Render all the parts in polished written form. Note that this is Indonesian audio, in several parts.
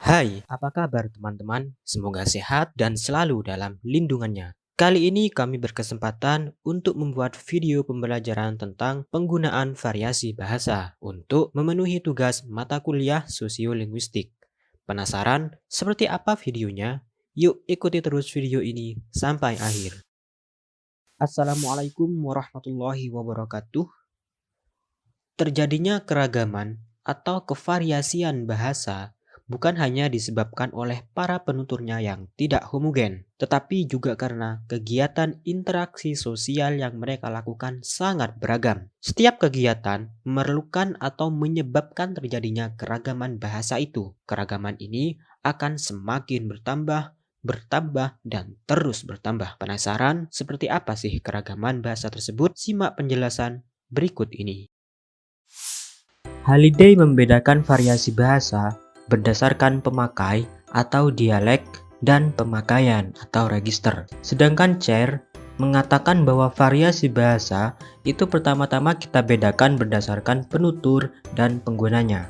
Hai, apa kabar teman-teman? Semoga sehat dan selalu dalam lindungannya. Kali ini kami berkesempatan untuk membuat video pembelajaran tentang penggunaan variasi bahasa untuk memenuhi tugas mata kuliah sosiolinguistik. Penasaran seperti apa videonya? Yuk ikuti terus video ini sampai akhir. Assalamualaikum warahmatullahi wabarakatuh. Terjadinya keragaman atau kevariasian bahasa bukan hanya disebabkan oleh para penuturnya yang tidak homogen, tetapi juga karena kegiatan interaksi sosial yang mereka lakukan sangat beragam. Setiap kegiatan memerlukan atau menyebabkan terjadinya keragaman bahasa itu. Keragaman ini akan semakin bertambah, dan terus bertambah. Penasaran seperti apa sih keragaman bahasa tersebut? Simak penjelasan berikut ini. Halliday membedakan variasi bahasa berdasarkan pemakai atau dialek dan pemakaian atau register. Sedangkan Chair mengatakan bahwa variasi bahasa itu pertama-tama kita bedakan berdasarkan penutur dan penggunanya.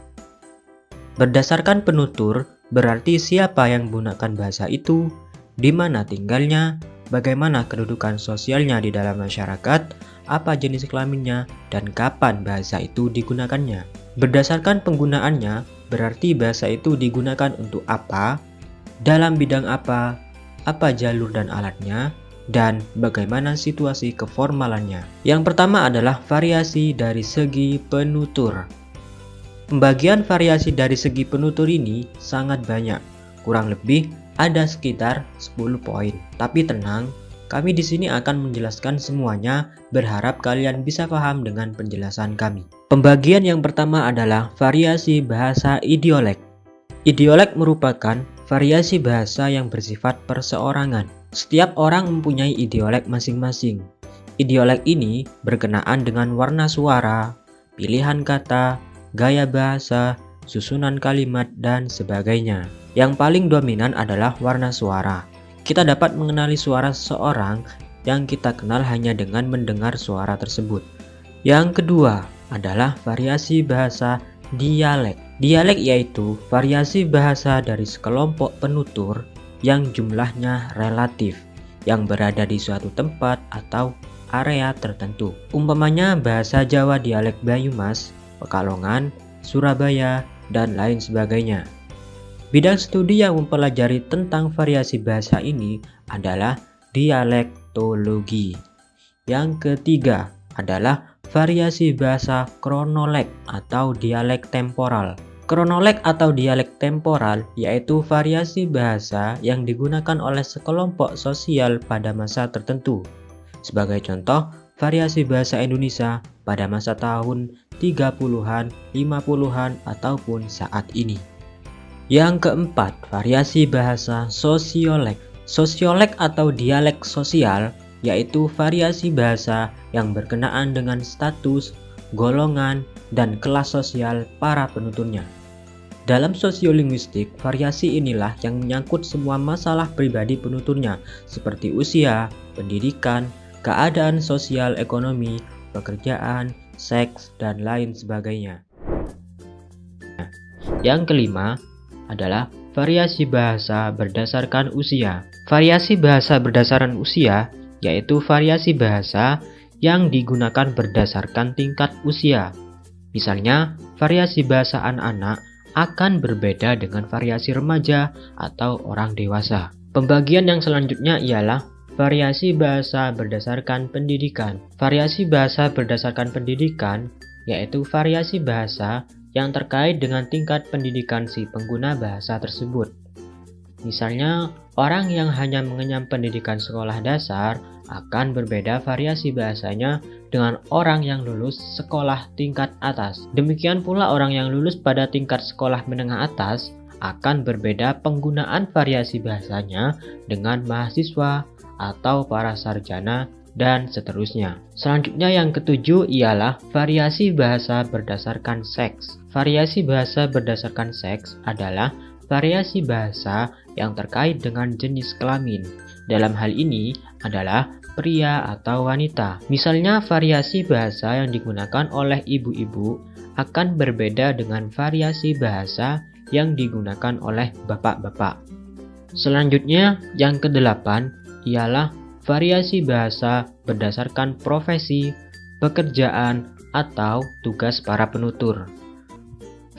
Berdasarkan penutur berarti siapa yang menggunakan bahasa itu, di mana tinggalnya, bagaimana kedudukan sosialnya di dalam masyarakat, apa jenis kelaminnya, dan kapan bahasa itu digunakannya. Berdasarkan penggunaannya, berarti bahasa itu digunakan untuk apa, dalam bidang apa jalur dan alatnya, dan bagaimana situasi keformalannya. Yang pertama adalah variasi dari segi penutur. Pembagian variasi dari segi penutur ini sangat banyak, kurang lebih ada sekitar 10 poin. Tapi tenang, kami di sini akan menjelaskan semuanya, berharap kalian bisa paham dengan penjelasan kami. Pembagian yang pertama adalah variasi bahasa idiolek. Idiolek merupakan variasi bahasa yang bersifat perseorangan. Setiap orang mempunyai idiolek masing-masing. Idiolek ini berkenaan dengan warna suara, pilihan kata, gaya bahasa, susunan kalimat, dan sebagainya. Yang paling dominan adalah warna suara. Kita dapat mengenali suara seseorang yang kita kenal hanya dengan mendengar suara tersebut. Yang kedua adalah variasi bahasa dialek. Dialek yaitu variasi bahasa dari sekelompok penutur yang jumlahnya relatif, yang berada di suatu tempat atau area tertentu. Umpamanya bahasa Jawa dialek Banyumas, Pekalongan, Surabaya, dan lain sebagainya. Bidang studi yang mempelajari tentang variasi bahasa ini adalah dialektologi. Yang ketiga adalah variasi bahasa kronolog atau dialek temporal. Kronolog atau dialek temporal yaitu variasi bahasa yang digunakan oleh sekelompok sosial pada masa tertentu. Sebagai contoh, variasi bahasa Indonesia pada masa tahun 30-an, 50-an, ataupun saat ini. Yang keempat, variasi bahasa sosiolek. Sosiolek atau dialek sosial yaitu variasi bahasa yang berkenaan dengan status, golongan, dan kelas sosial para penuturnya. Dalam sosiolinguistik, variasi inilah yang menyangkut semua masalah pribadi penuturnya seperti usia, pendidikan, keadaan sosial ekonomi, pekerjaan, seks, dan lain sebagainya. Yang kelima adalah variasi bahasa berdasarkan usia. Variasi bahasa berdasarkan usia yaitu variasi bahasa yang digunakan berdasarkan tingkat usia. Misalnya, variasi bahasa anak-anak akan berbeda dengan variasi remaja atau orang dewasa. Pembagian yang selanjutnya ialah variasi bahasa berdasarkan pendidikan. Variasi bahasa berdasarkan pendidikan yaitu variasi bahasa yang terkait dengan tingkat pendidikan si pengguna bahasa tersebut. Misalnya, orang yang hanya mengenyam pendidikan sekolah dasar akan berbeda variasi bahasanya dengan orang yang lulus sekolah tingkat atas. Demikian pula orang yang lulus pada tingkat sekolah menengah atas akan berbeda penggunaan variasi bahasanya dengan mahasiswa atau para sarjana dan seterusnya. Selanjutnya yang ketujuh ialah variasi bahasa berdasarkan seks. Variasi bahasa berdasarkan seks adalah variasi bahasa yang terkait dengan jenis kelamin. Dalam hal ini adalah pria atau wanita. Misalnya variasi bahasa yang digunakan oleh ibu-ibu akan berbeda dengan variasi bahasa yang digunakan oleh bapak-bapak. Selanjutnya, yang kedelapan ialah variasi bahasa berdasarkan profesi, pekerjaan, atau tugas para penutur.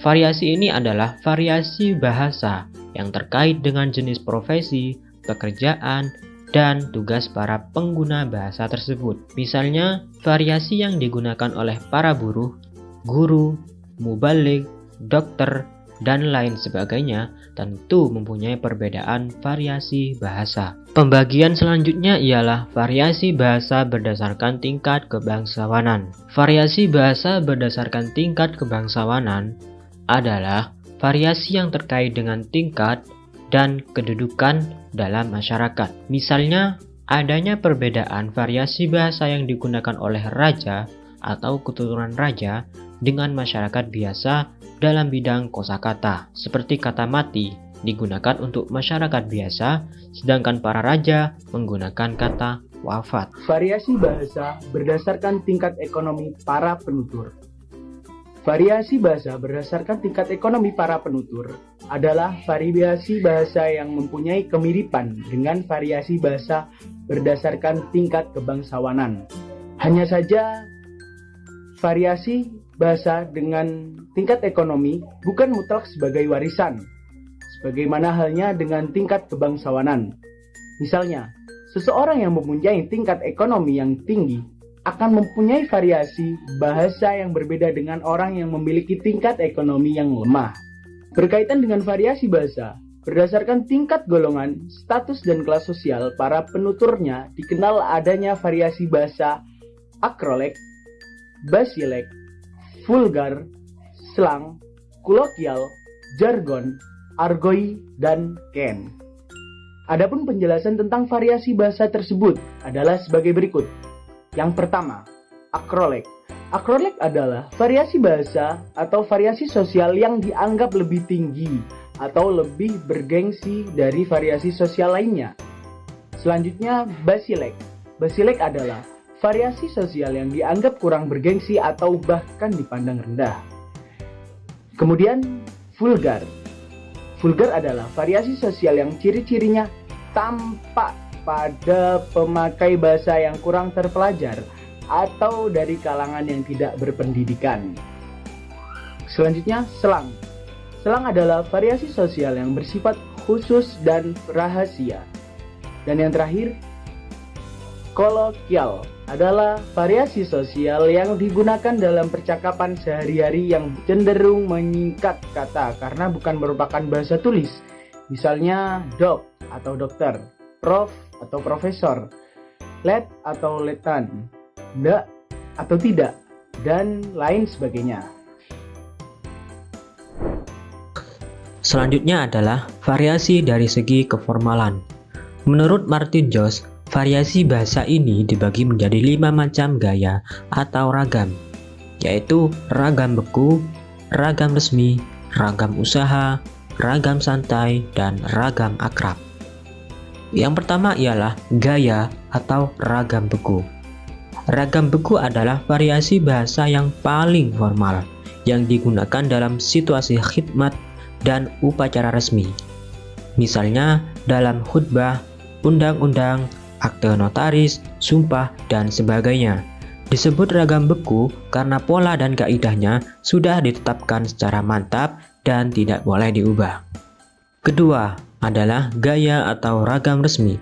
Variasi ini adalah variasi bahasa yang terkait dengan jenis profesi, pekerjaan, dan tugas para pengguna bahasa tersebut. Misalnya, variasi yang digunakan oleh para buruh, guru, mubalik, dokter, dan lain sebagainya tentu mempunyai perbedaan variasi bahasa. Pembagian selanjutnya ialah variasi bahasa berdasarkan tingkat kebangsawanan. Variasi bahasa berdasarkan tingkat kebangsawanan adalah variasi yang terkait dengan tingkat dan kedudukan dalam masyarakat. Misalnya, adanya perbedaan variasi bahasa yang digunakan oleh raja atau keturunan raja dengan masyarakat biasa dalam bidang kosakata. Seperti kata mati digunakan untuk masyarakat biasa, sedangkan para raja menggunakan kata wafat. Variasi bahasa berdasarkan tingkat ekonomi para penutur. Variasi bahasa berdasarkan tingkat ekonomi para penutur adalah variasi bahasa yang mempunyai kemiripan dengan variasi bahasa berdasarkan tingkat kebangsawanan. Hanya saja, variasi bahasa dengan tingkat ekonomi bukan mutlak sebagai warisan, sebagaimana halnya dengan tingkat kebangsawanan. Misalnya, seseorang yang mempunyai tingkat ekonomi yang tinggi akan mempunyai variasi bahasa yang berbeda dengan orang yang memiliki tingkat ekonomi yang lemah. Berkaitan dengan variasi bahasa, berdasarkan tingkat golongan, status, dan kelas sosial para penuturnya dikenal adanya variasi bahasa akrolek, basilek, vulgar, slang, kolokial, jargon, argoi, dan ken. Adapun penjelasan tentang variasi bahasa tersebut adalah sebagai berikut. Yang pertama, akrolek. Akrolek adalah variasi bahasa atau variasi sosial yang dianggap lebih tinggi atau lebih bergengsi dari variasi sosial lainnya. Selanjutnya, basilek. Basilek adalah variasi sosial yang dianggap kurang bergengsi atau bahkan dipandang rendah. Kemudian, vulgar. Vulgar adalah variasi sosial yang ciri-cirinya tampak pada pemakai bahasa yang kurang terpelajar atau dari kalangan yang tidak berpendidikan. Selanjutnya, selang. Selang adalah variasi sosial yang bersifat khusus dan rahasia. Dan yang terakhir, kolokial adalah variasi sosial yang digunakan dalam percakapan sehari-hari yang cenderung menyingkat kata karena bukan merupakan bahasa tulis. Misalnya, dok atau dokter, prof atau profesor, let atau letan, ndak atau tidak, dan lain sebagainya. Selanjutnya adalah variasi dari segi keformalan. Menurut Martin Jost, variasi bahasa ini dibagi menjadi 5 macam gaya atau ragam, yaitu ragam beku, ragam resmi, ragam usaha, ragam santai, dan ragam akrab. Yang pertama ialah gaya atau ragam beku. Ragam beku adalah variasi bahasa yang paling formal yang digunakan dalam situasi khidmat dan upacara resmi. Misalnya dalam khutbah, undang-undang, akte notaris, sumpah, dan sebagainya. Disebut ragam beku karena pola dan kaidahnya sudah ditetapkan secara mantap dan tidak boleh diubah. Kedua adalah gaya atau ragam resmi.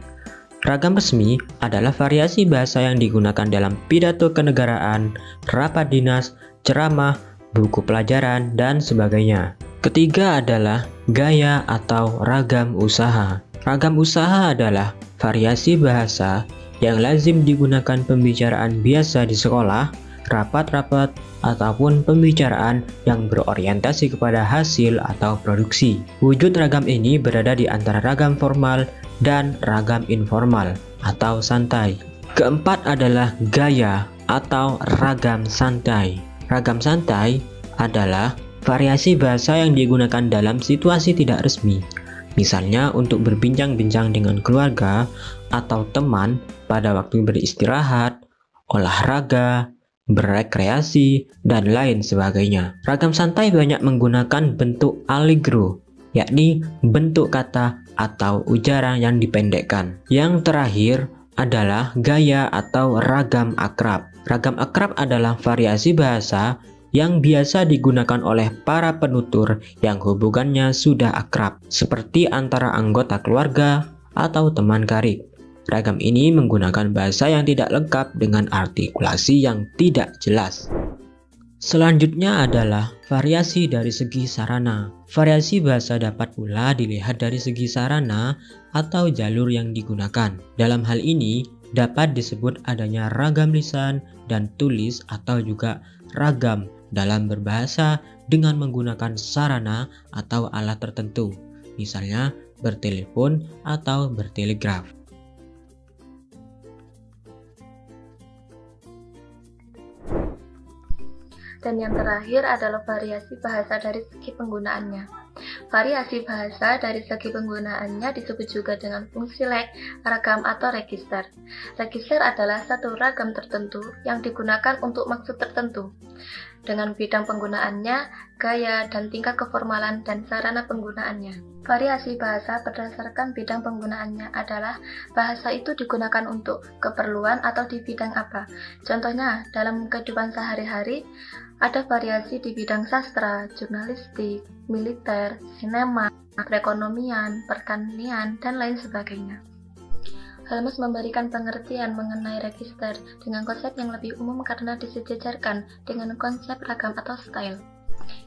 Ragam resmi adalah variasi bahasa yang digunakan dalam pidato kenegaraan, rapat dinas, ceramah, buku pelajaran, dan sebagainya. Ketiga adalah gaya atau ragam usaha. Ragam usaha adalah variasi bahasa yang lazim digunakan pembicaraan biasa di sekolah, rapat-rapat, ataupun pembicaraan yang berorientasi kepada hasil atau produksi. Wujud ragam ini berada di antara ragam formal dan ragam informal atau santai. Keempat adalah gaya atau ragam santai. Ragam santai adalah variasi bahasa yang digunakan dalam situasi tidak resmi. Misalnya untuk berbincang-bincang dengan keluarga atau teman pada waktu beristirahat, olahraga, berrekreasi, dan lain sebagainya. Ragam santai banyak menggunakan bentuk allegro, yakni bentuk kata atau ujaran yang dipendekkan. Yang terakhir adalah gaya atau ragam akrab. Ragam akrab adalah variasi bahasa yang biasa digunakan oleh para penutur yang hubungannya sudah akrab, seperti antara anggota keluarga atau teman karib. Ragam ini menggunakan bahasa yang tidak lengkap dengan artikulasi yang tidak jelas. Selanjutnya adalah variasi dari segi sarana. Variasi bahasa dapat pula dilihat dari segi sarana atau jalur yang digunakan. Dalam hal ini dapat disebut adanya ragam lisan dan tulis atau juga ragam dalam berbahasa dengan menggunakan sarana atau alat tertentu, misalnya bertelepon atau bertelegraf. Dan yang terakhir adalah variasi bahasa dari segi penggunaannya. Variasi bahasa dari segi penggunaannya disebut juga dengan fungsi leg, ragam, atau register. Register adalah satu ragam tertentu yang digunakan untuk maksud tertentu, dengan bidang penggunaannya, gaya, dan tingkat keformalan dan sarana penggunaannya. Variasi bahasa berdasarkan bidang penggunaannya adalah bahasa itu digunakan untuk keperluan atau di bidang apa. Contohnya, dalam kehidupan sehari-hari, ada variasi di bidang sastra, jurnalistik, militer, sinema, perekonomian, pertanian, dan lain sebagainya. Helmholtz memberikan pengertian mengenai register dengan konsep yang lebih umum karena disejajarkan dengan konsep ragam atau style,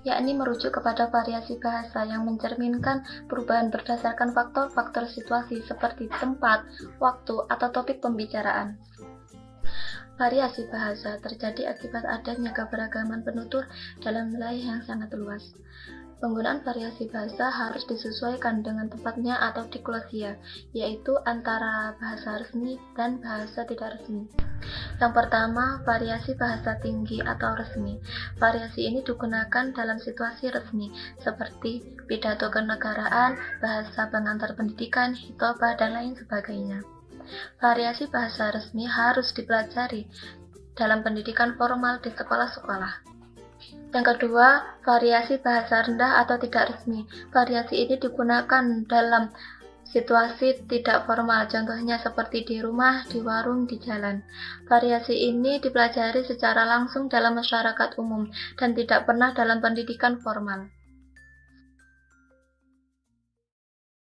yakni merujuk kepada variasi bahasa yang mencerminkan perubahan berdasarkan faktor-faktor situasi seperti tempat, waktu, atau topik pembicaraan. Variasi bahasa terjadi akibat adanya keberagaman penutur dalam wilayah yang sangat luas. Penggunaan variasi bahasa harus disesuaikan dengan tempatnya atau diklosia, yaitu antara bahasa resmi dan bahasa tidak resmi. Yang pertama, variasi bahasa tinggi atau resmi. Variasi ini digunakan dalam situasi resmi, seperti pidato kenegaraan, bahasa pengantar pendidikan, hitobah, dan lain sebagainya. Variasi bahasa resmi harus dipelajari dalam pendidikan formal di sekolah-sekolah. Yang kedua, variasi bahasa rendah atau tidak resmi. Variasi ini digunakan dalam situasi tidak formal, contohnya seperti di rumah, di warung, di jalan. Variasi ini dipelajari secara langsung dalam masyarakat umum dan tidak pernah dalam pendidikan formal.